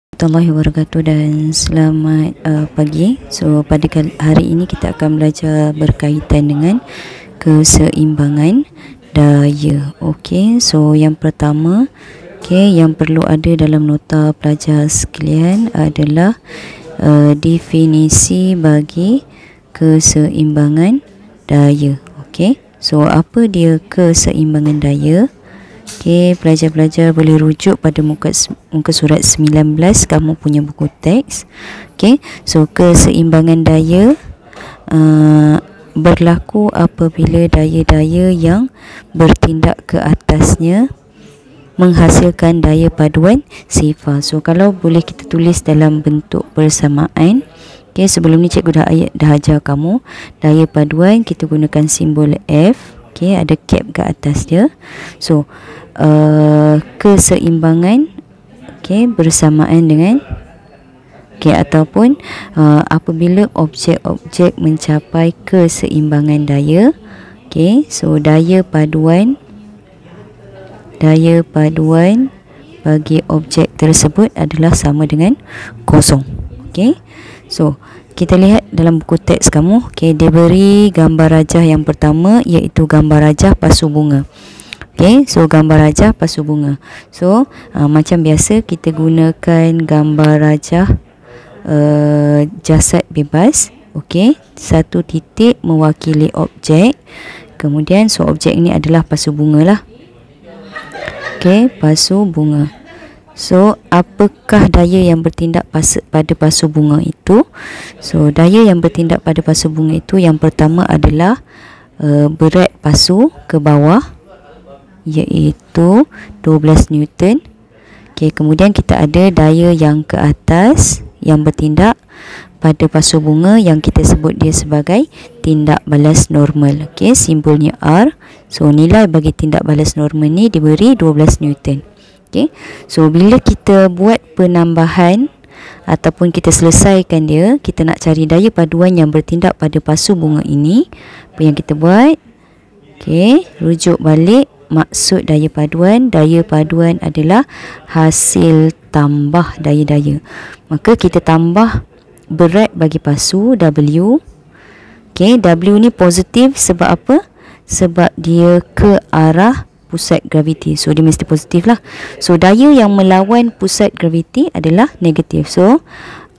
Warahmatullahi wabarakatuh dan selamat pagi. So pada hari ini kita akan belajar berkaitan dengan keseimbangan daya. Okey, so yang pertama, yang perlu ada dalam nota pelajar sekalian adalah definisi bagi keseimbangan daya. Okey, so apa dia keseimbangan daya? Okey, pelajar-pelajar boleh rujuk pada muka surat 19 kamu punya buku teks. Okey, so keseimbangan daya berlaku apabila daya-daya yang bertindak ke atasnya menghasilkan daya paduan sifar. So kalau boleh kita tulis dalam bentuk persamaan. Okey, sebelum ni cikgu dah ajar kamu daya paduan, kita gunakan simbol F. Okey, ada cap ke atas dia. So keseimbangan bersamaan dengan ataupun apabila objek-objek mencapai keseimbangan daya. So daya paduan bagi objek tersebut adalah sama dengan kosong. So kita lihat dalam buku teks kamu, dia beri gambar rajah yang pertama, iaitu gambar rajah pasu bunga. So gambar rajah pasu bunga. So macam biasa kita gunakan gambar rajah jasad bebas. Satu titik mewakili objek. Kemudian so objek ini adalah pasu bunga lah. Pasu bunga. So apakah daya yang bertindak pada pasu bunga itu? So daya yang bertindak pada pasu bunga itu, yang pertama adalah berat pasu ke bawah, iaitu 12 Newton. Kemudian kita ada daya yang ke atas yang bertindak pada pasu bunga, yang kita sebut dia sebagai tindak balas normal. Simbolnya R. So nilai bagi tindak balas normal ni diberi 12 Newton. So bila kita buat penambahan ataupun kita selesaikan dia, kita nak cari daya paduan yang bertindak pada pasu bunga ini, apa yang kita buat? Rujuk balik maksud daya paduan. Daya paduan adalah hasil tambah daya-daya. Maka kita tambah berat bagi pasu W. W ni positif sebab apa? Sebab dia ke arah pusat graviti. So dia mesti positif lah. So daya yang melawan pusat graviti adalah negatif. So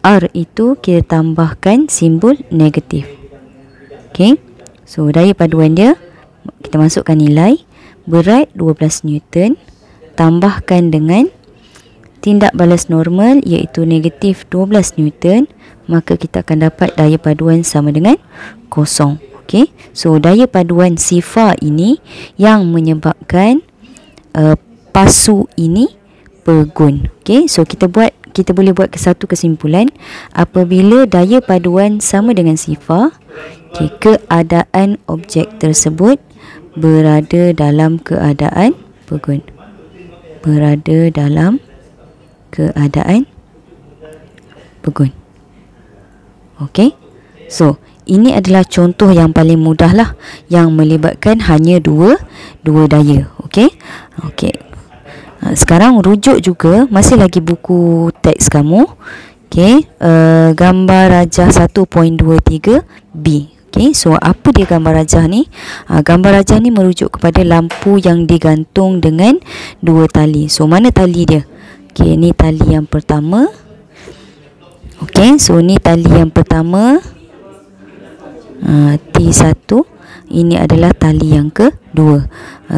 R itu kita tambahkan simbol negatif. So daya paduan dia, kita masukkan nilai berat 12 Newton tambahkan dengan tindak balas normal, iaitu negatif 12 Newton, maka kita akan dapat daya paduan sama dengan kosong. So daya paduan sifar ini yang menyebabkan pasu ini pegun. So kita boleh buat satu kesimpulan. Apabila daya paduan sama dengan sifar, keadaan objek tersebut berada dalam keadaan pegun. Berada dalam keadaan pegun. So ini adalah contoh yang paling mudah lah, yang melibatkan hanya dua daya. Sekarang rujuk juga, masih lagi buku teks kamu. Gambar rajah 1.23B. So apa dia gambar rajah ni? Gambar rajah ni merujuk kepada lampu yang digantung dengan dua tali. So mana tali dia? Ni tali yang pertama. So ni tali yang pertama, T1. Ini adalah tali yang kedua.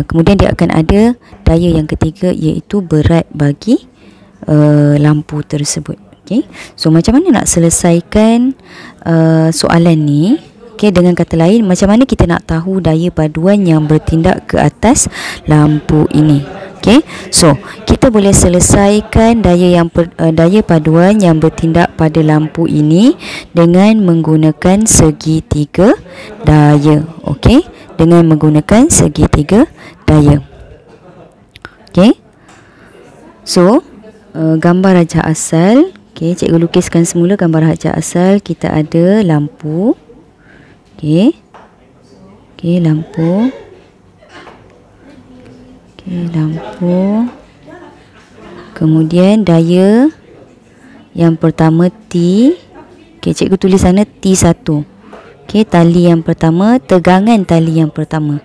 Kemudian dia akan ada daya yang ketiga, iaitu berat bagi lampu tersebut. So macam mana nak selesaikan soalan ni? Dengan kata lain, macam mana kita nak tahu daya paduan yang bertindak ke atas lampu ini? So kita boleh selesaikan daya paduan yang bertindak pada lampu ini dengan menggunakan segitiga daya. Dengan menggunakan segitiga daya. So gambar rajah asal. Cikgu lukiskan semula gambar rajah asal. Kita ada lampu. Lampu. Lampu. Kemudian daya yang pertama T. Okey, cikgu tulis sana T1. Okey, tali yang pertama, tegangan tali yang pertama.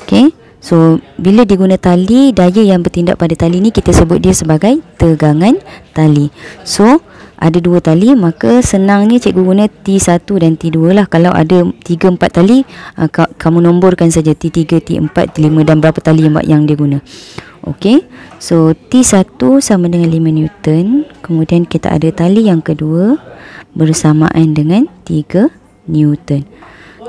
Okey, so bila diguna tali, daya yang bertindak pada tali ni kita sebut dia sebagai tegangan tali. So ada dua tali, maka senangnya cikgu guna T1 dan T2 lah. Kalau ada 3-4 tali, kamu nomborkan saja T3, T4, T5 dan berapa tali yang dia guna. Okey, so T1 sama dengan 5 Newton. Kemudian kita ada tali yang kedua bersamaan dengan 3 Newton.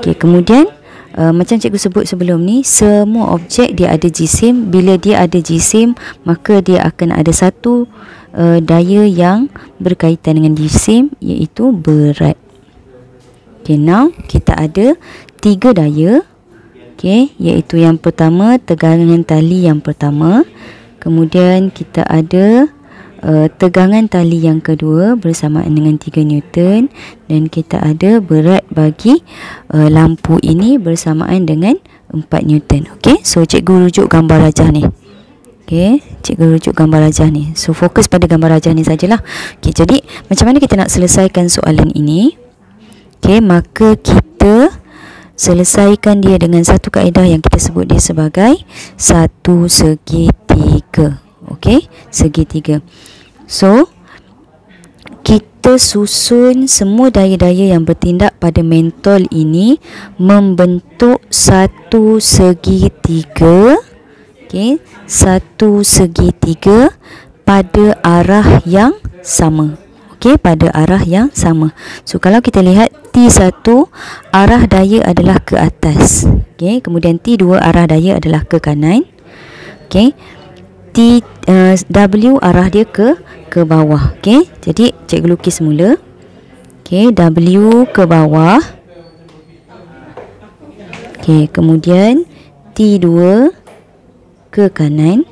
Okey, kemudian macam cikgu sebut sebelum ni, semua objek dia ada jisim. Bila dia ada jisim, maka dia akan ada satu daya yang berkaitan dengan jisim, iaitu berat. Okay, now kita ada 3 daya. Okay, iaitu yang pertama tegangan tali yang pertama. Kemudian kita ada tegangan tali yang kedua bersamaan dengan 3 Newton. Dan kita ada berat bagi lampu ini bersamaan dengan 4 Newton. Okay, so cikgu rujuk gambar rajah ni. Okay, cikgu rujuk gambar rajah ni. So fokus pada gambar rajah ni sajalah. Okay, jadi macam mana kita nak selesaikan soalan ini? Okay, maka kita selesaikan dia dengan satu kaedah yang kita sebut dia sebagai satu segitiga. Okay, segitiga. So kita susun semua daya-daya yang bertindak pada mentol ini membentuk satu segitiga. Okay, satu segitiga pada arah yang sama. Okey, pada arah yang sama. So kalau kita lihat T1, arah daya adalah ke atas. Okey, kemudian T2 arah daya adalah ke kanan. Okey. W arah dia ke bawah. Okey. Jadi cikgu lukis mula. Okey, W ke bawah. Okey, kemudian T2 ke kanan.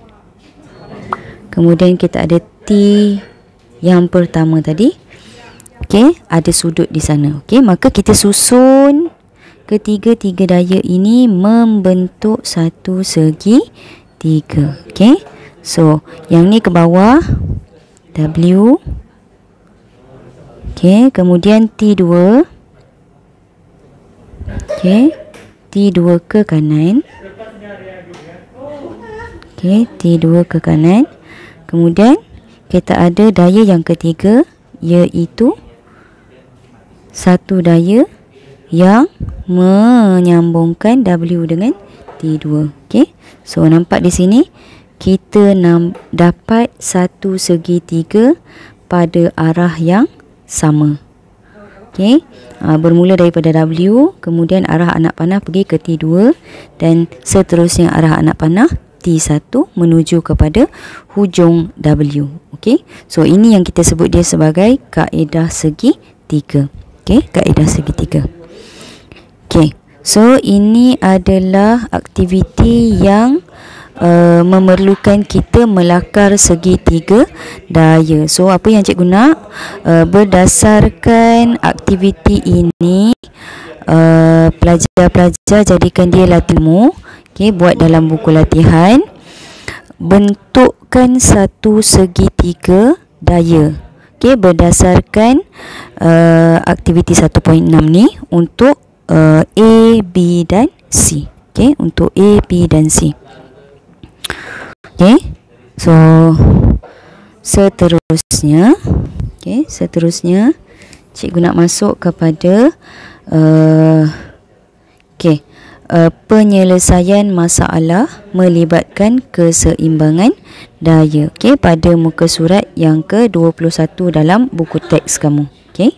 Kemudian kita ada T yang pertama tadi. Okey, ada sudut di sana. Okey, maka kita susun ketiga-tiga daya ini membentuk satu segitiga. Okey. So, yang ni ke bawah W. Okey, kemudian T2. Okey, T2 ke kanan. Okey, T2 ke kanan. Kemudian kita ada daya yang ketiga, iaitu satu daya yang menyambungkan W dengan T2. Okey. So nampak di sini kita dapat satu segitiga pada arah yang sama. Okey. Bermula daripada W, kemudian arah anak panah pergi ke T2 dan seterusnya arah anak panah T1 menuju kepada hujung W. Okey. So ini yang kita sebut dia sebagai kaedah segitiga. Okey, kaedah segitiga. Okey. So ini adalah aktiviti yang memerlukan kita melakar segitiga daya. So apa yang cikgu nak, berdasarkan aktiviti ini, pelajar-pelajar jadikan dia latihanmu. Okey, buat dalam buku latihan. Bentukkan satu segitiga daya. Okey, berdasarkan aktiviti 1.6 ni untuk A, B dan C. Okey, untuk A, B dan C. Okey. So seterusnya, okey, seterusnya cikgu nak masuk kepada okey, penyelesaian masalah melibatkan keseimbangan daya. Okey, pada muka surat yang ke-21 dalam buku teks kamu. Okey.